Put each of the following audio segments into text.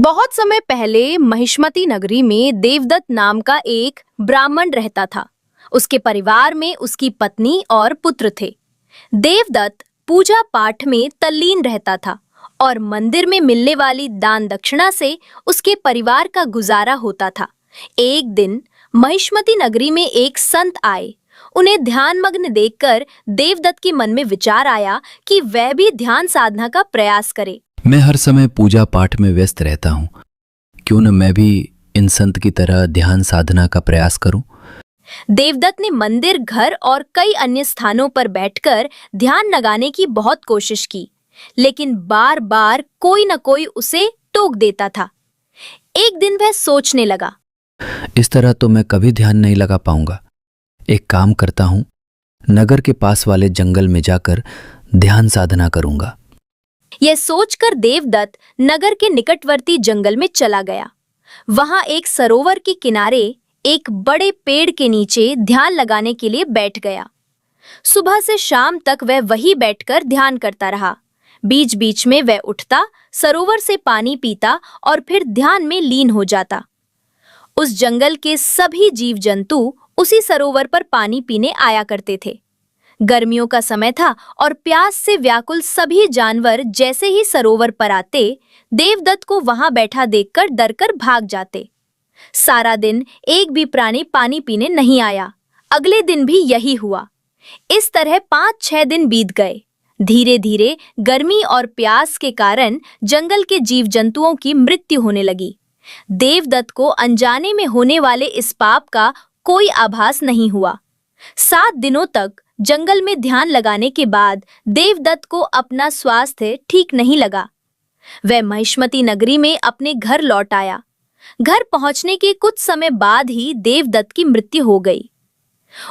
बहुत समय पहले महिष्मती नगरी में देवदत्त नाम का एक ब्राह्मण रहता था। उसके परिवार में उसकी पत्नी और पुत्र थे। देवदत्त पूजा पाठ में तल्लीन रहता था और मंदिर में मिलने वाली दान दक्षिणा से उसके परिवार का गुजारा होता था। एक दिन महिष्मती नगरी में एक संत आए। उन्हें ध्यानमग्न देखकर देवदत्त के मन में विचार आया कि वह भी ध्यान साधना का प्रयास करे। मैं हर समय पूजा पाठ में व्यस्त रहता हूँ, क्यों न मैं भी इन संत की तरह ध्यान साधना का प्रयास करूं? देवदत्त ने मंदिर, घर और कई अन्य स्थानों पर बैठकर ध्यान लगाने की बहुत कोशिश की, लेकिन बार बार कोई न कोई उसे टोक देता था। एक दिन वह सोचने लगा, इस तरह तो मैं कभी ध्यान नहीं लगा पाऊंगा। एक काम करता हूँ, नगर के पास वाले जंगल में जाकर ध्यान साधना करूंगा। यह सोचकर देवदत्त नगर के निकटवर्ती जंगल में चला गया। वहां एक सरोवर के किनारे एक बड़े पेड़ के नीचे ध्यान लगाने के लिए बैठ गया। सुबह से शाम तक वह वहीं बैठकर ध्यान करता रहा। बीच बीच में वह उठता, सरोवर से पानी पीता और फिर ध्यान में लीन हो जाता। उस जंगल के सभी जीव जंतु उसी सरोवर पर पानी पीने आया करते थे। गर्मियों का समय था और प्यास से व्याकुल सभी जानवर जैसे ही सरोवर पर आते, देवदत्त को वहां बैठा देखकर डरकर भाग जाते। सारा दिन एक भी प्राणी पानी पीने नहीं आया। अगले दिन भी यही हुआ। इस तरह 5-6 दिन बीत गए। धीरे धीरे गर्मी और प्यास के कारण जंगल के जीव जंतुओं की मृत्यु होने लगी। देवदत्त को अनजाने में होने वाले इस पाप का कोई आभास नहीं हुआ। 7 दिनों तक जंगल में ध्यान लगाने के बाद देवदत्त को अपना स्वास्थ्य ठीक नहीं लगा। वह महिष्मती नगरी में अपने घर लौट आया। घर पहुंचने के कुछ समय बाद ही देवदत्त की मृत्यु हो गई।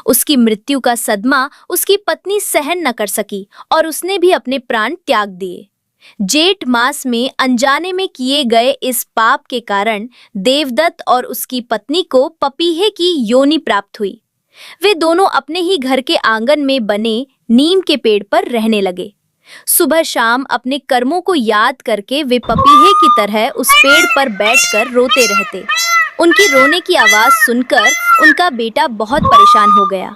उसकी मृत्यु का सदमा उसकी पत्नी सहन न कर सकी और उसने भी अपने प्राण त्याग दिए। जेठ मास में अनजाने में किए गए इस पाप के कारण देवदत्त और उसकी पत्नी को पपीहे की योनि प्राप्त हुई। वे दोनों अपने ही घर के आंगन में बने नीम के पेड़ पर रहने लगे। सुबह शाम अपने कर्मों को याद करके वे पपीहे की तरह उस पेड़ पर बैठकर रोते रहते। उनकी रोने की आवाज सुनकर उनका बेटा बहुत परेशान हो गया।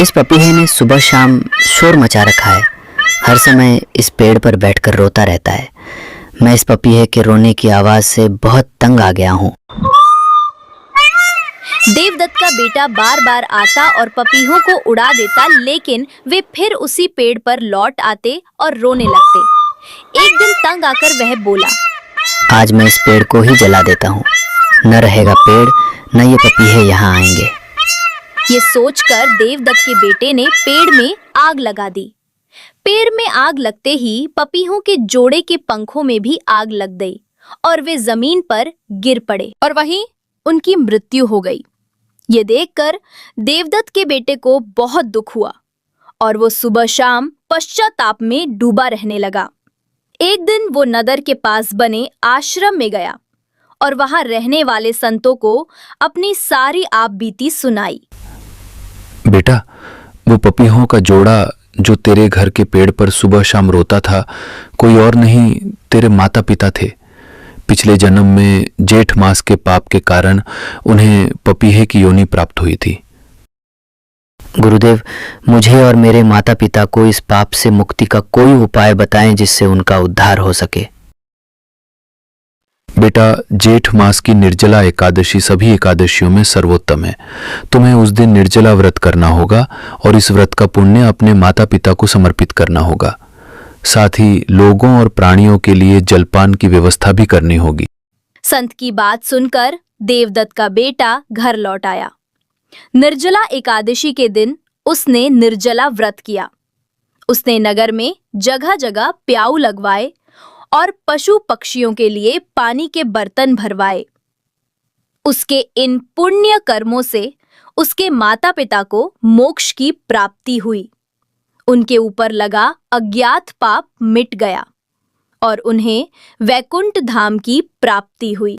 इस पपीहे ने सुबह शाम शोर मचा रखा है। हर समय इस पेड़ पर बैठकर रोता रहता है। मैं इस पपीहे के रोने की आवाज से बहुत तंग आ गया हूँ। देवदत्त का बेटा बार बार आता और पपीहों को उड़ा देता, लेकिन वे फिर उसी पेड़ पर लौट आते और रोने लगते। एक दिन तंग आकर वह बोला, आज मैं इस पेड़ को ही जला देता हूँ। न रहेगा पेड़, न ये पपीहे यहाँ आएंगे। ये सोचकर देवदत्त के बेटे ने पेड़ में आग लगा दी। पेड़ में आग लगते ही पपीहों के जोड़े के पंखों में भी आग लग गई और वे जमीन पर गिर पड़े और वहीं उनकी मृत्यु हो गई। ये देखकर देवदत्त के बेटे को बहुत दुख हुआ और वो सुबह शाम पश्चाताप में डूबा रहने लगा। एक दिन वो नगर के पास बने आश्रम में गया और वहां रहने वाले संतों को अपनी सारी आप बीती सुनाई। बेटा, वो पपीहों का जोड़ा जो तेरे घर के पेड़ पर सुबह शाम रोता था, कोई और नहीं, तेरे माता पिता थे। पिछले जन्म में जेठ मास के पाप के कारण उन्हें पपीहे की योनि प्राप्त हुई थी। गुरुदेव, मुझे और मेरे माता पिता को इस पाप से मुक्ति का कोई उपाय बताएं जिससे उनका उद्धार हो सके। बेटा, जेठ मास की निर्जला एकादशी सभी एकादशियों में सर्वोत्तम है। तुम्हें उस दिन निर्जला व्रत करना होगा और इस व्रत का पुण्य अपने माता पिता को समर्पित करना होगा। साथ ही लोगों और प्राणियों के लिए जलपान की व्यवस्था भी करनी होगी। संत की बात सुनकर देवदत्त का बेटा घर लौट आया। निर्जला एकादशी के दिन उसने निर्जला व्रत किया। उसने नगर में जगह जगह प्याऊ लगवाए और पशु पक्षियों के लिए पानी के बर्तन भरवाए। उसके इन पुण्य कर्मों से उसके माता पिता को मोक्ष की प्राप्ति हुई। उनके ऊपर लगा अज्ञात पाप मिट गया और उन्हें वैकुंठ धाम की प्राप्ति हुई।